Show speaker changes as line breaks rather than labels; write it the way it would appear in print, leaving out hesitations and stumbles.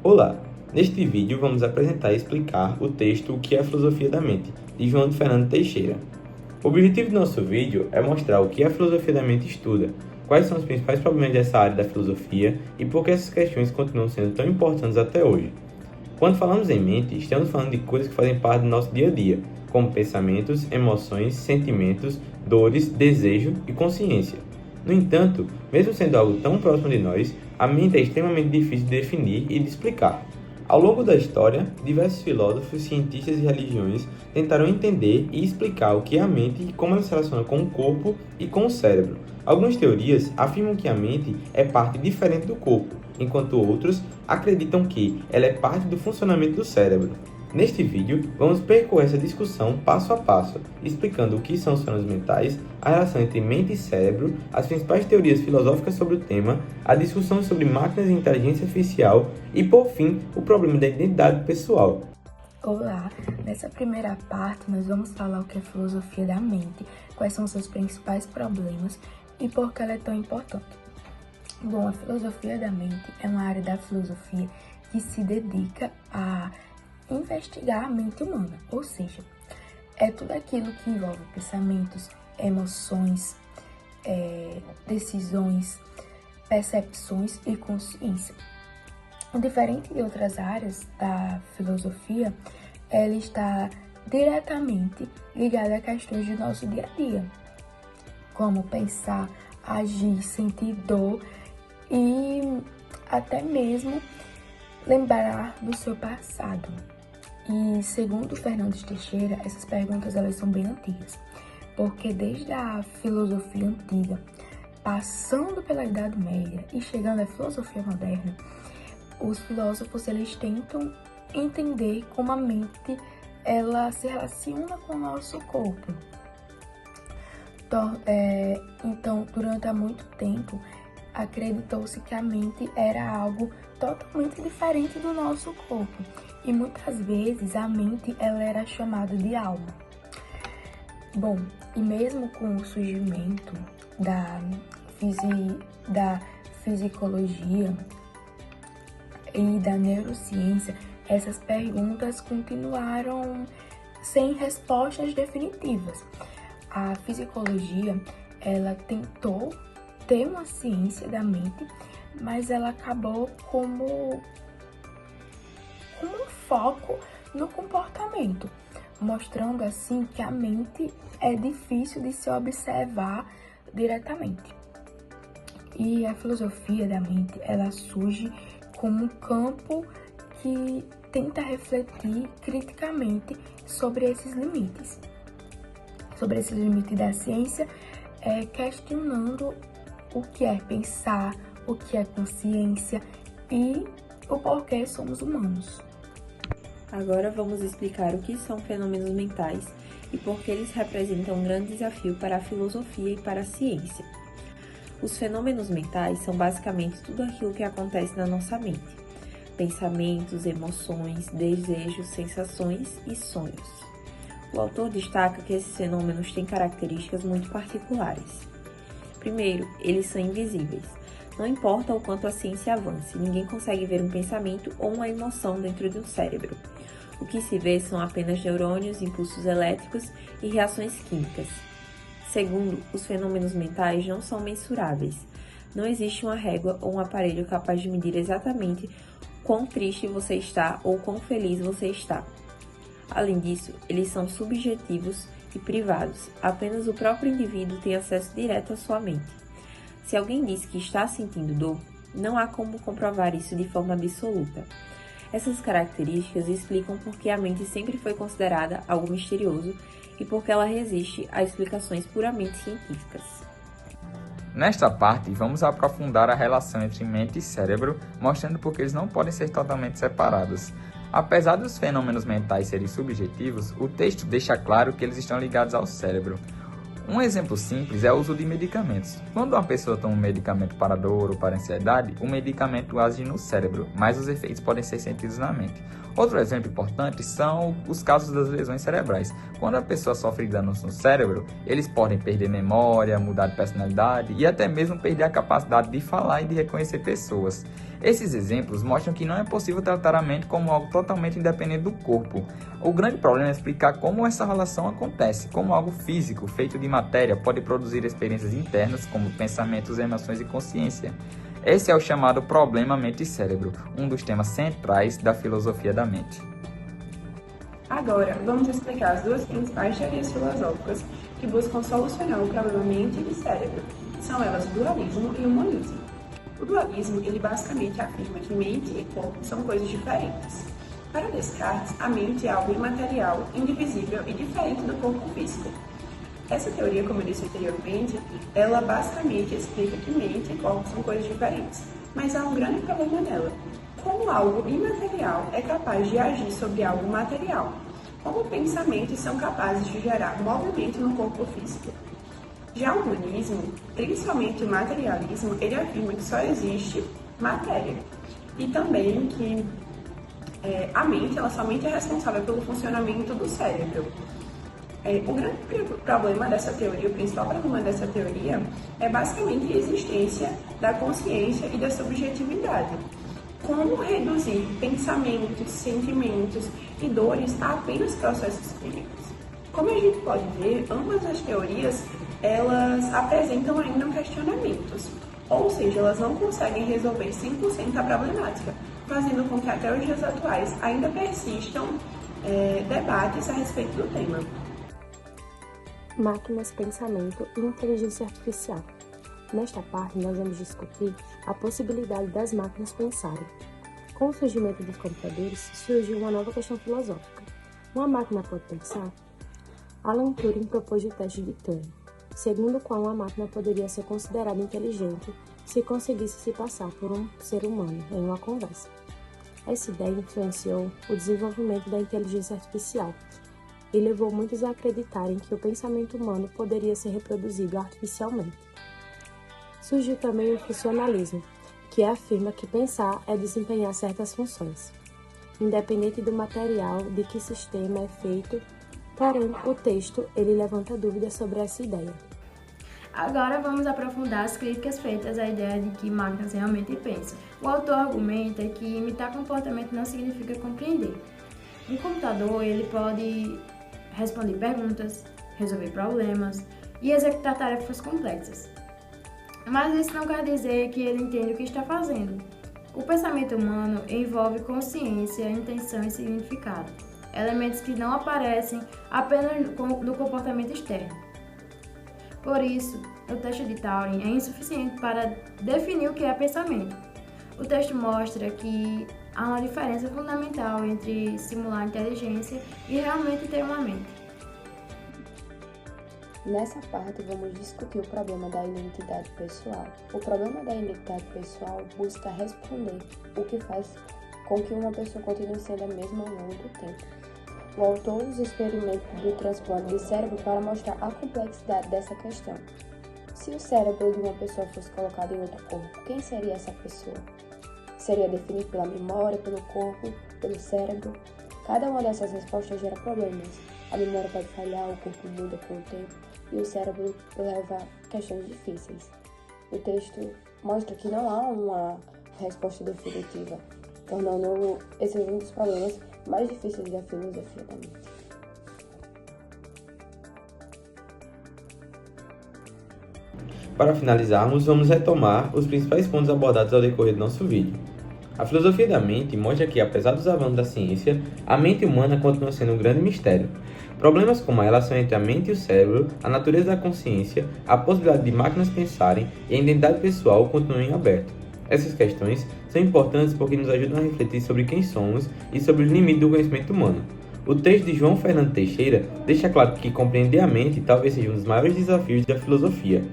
Olá! Neste vídeo vamos apresentar e explicar o texto O que é a Filosofia da Mente, de João de Fernando Teixeira. O objetivo do nosso vídeo é mostrar o que a filosofia da mente estuda, quais são os principais problemas dessa área da filosofia e por que essas questões continuam sendo tão importantes até hoje. Quando falamos em mente, estamos falando de coisas que fazem parte do nosso dia a dia, como pensamentos, emoções, sentimentos, dores, desejo e consciência. No entanto, mesmo sendo algo tão próximo de nós, a mente é extremamente difícil de definir e de explicar. Ao longo da história, diversos filósofos, cientistas e religiões tentaram entender e explicar o que é a mente e como ela se relaciona com o corpo e com o cérebro. Algumas teorias afirmam que a mente é parte diferente do corpo, enquanto outros acreditam que ela é parte do funcionamento do cérebro. Neste vídeo, vamos percorrer essa discussão passo a passo, explicando o que são os fenômenos mentais, a relação entre mente e cérebro, as principais teorias filosóficas sobre o tema, a discussão sobre máquinas e inteligência artificial e, por fim, o problema da identidade pessoal.
Olá! Nessa primeira parte, nós vamos falar o que é a filosofia da mente, quais são seus principais problemas e por que ela é tão importante. Bom, a filosofia da mente é uma área da filosofia que se dedica a investigar a mente humana, ou seja, é tudo aquilo que envolve pensamentos, emoções, decisões, percepções e consciência. Diferente de outras áreas da filosofia, ela está diretamente ligada a questões do nosso dia a dia, como pensar, agir, sentir dor e até mesmo lembrar do seu passado. E segundo Fernando Teixeira, essas perguntas elas são bem antigas, porque desde a filosofia antiga, passando pela Idade Média e chegando à filosofia moderna, os filósofos eles tentam entender como a mente ela se relaciona com o nosso corpo. Então, durante muito tempo, acreditou-se que a mente era algo totalmente diferente do nosso corpo. E muitas vezes a mente ela era chamada de alma. Bom, e mesmo com o surgimento da fisicologia e da neurociência, essas perguntas continuaram sem respostas definitivas. A fisicologia, ela tentou ter uma ciência da mente, mas ela acabou como um foco no comportamento, mostrando assim que a mente é difícil de se observar diretamente. E a filosofia da mente, ela surge como um campo que tenta refletir criticamente sobre esses limites da ciência, questionando o que é pensar, o que é consciência e o porquê somos humanos.
Agora vamos explicar o que são fenômenos mentais e por que eles representam um grande desafio para a filosofia e para a ciência. Os fenômenos mentais são basicamente tudo aquilo que acontece na nossa mente: pensamentos, emoções, desejos, sensações e sonhos. O autor destaca que esses fenômenos têm características muito particulares. Primeiro, eles são invisíveis. Não importa o quanto a ciência avance, ninguém consegue ver um pensamento ou uma emoção dentro de um cérebro. O que se vê são apenas neurônios, impulsos elétricos e reações químicas. Segundo, os fenômenos mentais não são mensuráveis. Não existe uma régua ou um aparelho capaz de medir exatamente quão triste você está ou quão feliz você está. Além disso, eles são subjetivos e privados. Apenas o próprio indivíduo tem acesso direto à sua mente. Se alguém diz que está sentindo dor, não há como comprovar isso de forma absoluta. Essas características explicam por que a mente sempre foi considerada algo misterioso e por que ela resiste a explicações puramente científicas.
Nesta parte, vamos aprofundar a relação entre mente e cérebro, mostrando por que eles não podem ser totalmente separados. Apesar dos fenômenos mentais serem subjetivos, o texto deixa claro que eles estão ligados ao cérebro. Um exemplo simples é o uso de medicamentos. Quando uma pessoa toma um medicamento para dor ou para ansiedade, o medicamento age no cérebro, mas os efeitos podem ser sentidos na mente. Outro exemplo importante são os casos das lesões cerebrais. Quando a pessoa sofre danos no cérebro, eles podem perder memória, mudar de personalidade e até mesmo perder a capacidade de falar e de reconhecer pessoas. Esses exemplos mostram que não é possível tratar a mente como algo totalmente independente do corpo. O grande problema é explicar como essa relação acontece, como algo físico, feito de matéria, pode produzir experiências internas como pensamentos, emoções e consciência. Esse é o chamado problema mente e cérebro, um dos temas centrais da filosofia da mente.
Agora, vamos explicar as duas principais teorias filosóficas que buscam solucionar o problema mente e cérebro. São elas o dualismo e o monismo. O dualismo, ele basicamente afirma que mente e corpo são coisas diferentes. Para Descartes, a mente é algo imaterial, indivisível e diferente do corpo físico. Essa teoria, como eu disse anteriormente, ela basicamente explica que mente e corpo são coisas diferentes, mas há um grande problema nela. Como algo imaterial é capaz de agir sobre algo material? Como pensamentos são capazes de gerar movimento no corpo físico? Já o humanismo, principalmente o materialismo, ele afirma que só existe matéria e também que a mente ela somente é responsável pelo funcionamento do cérebro. O grande problema dessa teoria, o principal problema dessa teoria é basicamente a existência da consciência e da subjetividade. Como reduzir pensamentos, sentimentos e dores a apenas processos químicos? Como a gente pode ver, ambas as teorias elas apresentam ainda questionamentos, ou seja, elas não conseguem resolver 100% a problemática, fazendo com que até os dias atuais ainda persistam debates a respeito do tema.
Máquinas, pensamento e inteligência artificial. Nesta parte, nós vamos discutir a possibilidade das máquinas pensarem. Com o surgimento dos computadores, surgiu uma nova questão filosófica. Uma máquina pode pensar? Alan Turing propôs o teste de Turing, segundo o qual uma máquina poderia ser considerada inteligente se conseguisse se passar por um ser humano em uma conversa. Essa ideia influenciou o desenvolvimento da inteligência artificial e levou muitos a acreditarem que o pensamento humano poderia ser reproduzido artificialmente. Surgiu também o funcionalismo, que afirma que pensar é desempenhar certas funções, independente do material de que sistema é feito, porém o texto ele levanta dúvidas sobre essa ideia.
Agora vamos aprofundar as críticas feitas à ideia de que máquinas realmente pensam. O autor argumenta que imitar comportamento não significa compreender. Um computador ele pode responder perguntas, resolver problemas e executar tarefas complexas. Mas isso não quer dizer que ele entende o que está fazendo. O pensamento humano envolve consciência, intenção e significado, elementos que não aparecem apenas no comportamento externo. Por isso, o teste de Turing é insuficiente para definir o que é pensamento. O texto mostra que há uma diferença fundamental entre simular inteligência e realmente ter uma mente.
Nessa parte, vamos discutir o problema da identidade pessoal. O problema da identidade pessoal busca responder o que faz com que uma pessoa continue sendo a mesma ao longo do tempo. O autor usa o experimento do transplante de cérebro para mostrar a complexidade dessa questão. Se o cérebro de uma pessoa fosse colocado em outro corpo, quem seria essa pessoa? Seria definido pela memória, pelo corpo, pelo cérebro? Cada uma dessas respostas gera problemas. A memória pode falhar, o corpo muda com o tempo e o cérebro leva a questões difíceis. O texto mostra que não há uma resposta definitiva, tornando esse um dos problemas mais difíceis da filosofia da mente.
Para finalizarmos, vamos retomar os principais pontos abordados ao decorrer do nosso vídeo. A filosofia da mente mostra que, apesar dos avanços da ciência, a mente humana continua sendo um grande mistério. Problemas como a relação entre a mente e o cérebro, a natureza da consciência, a possibilidade de máquinas pensarem e a identidade pessoal continuam em aberto. Essas questões são importantes porque nos ajudam a refletir sobre quem somos e sobre os limites do conhecimento humano. O texto de João Fernando Teixeira deixa claro que compreender a mente talvez seja um dos maiores desafios da filosofia.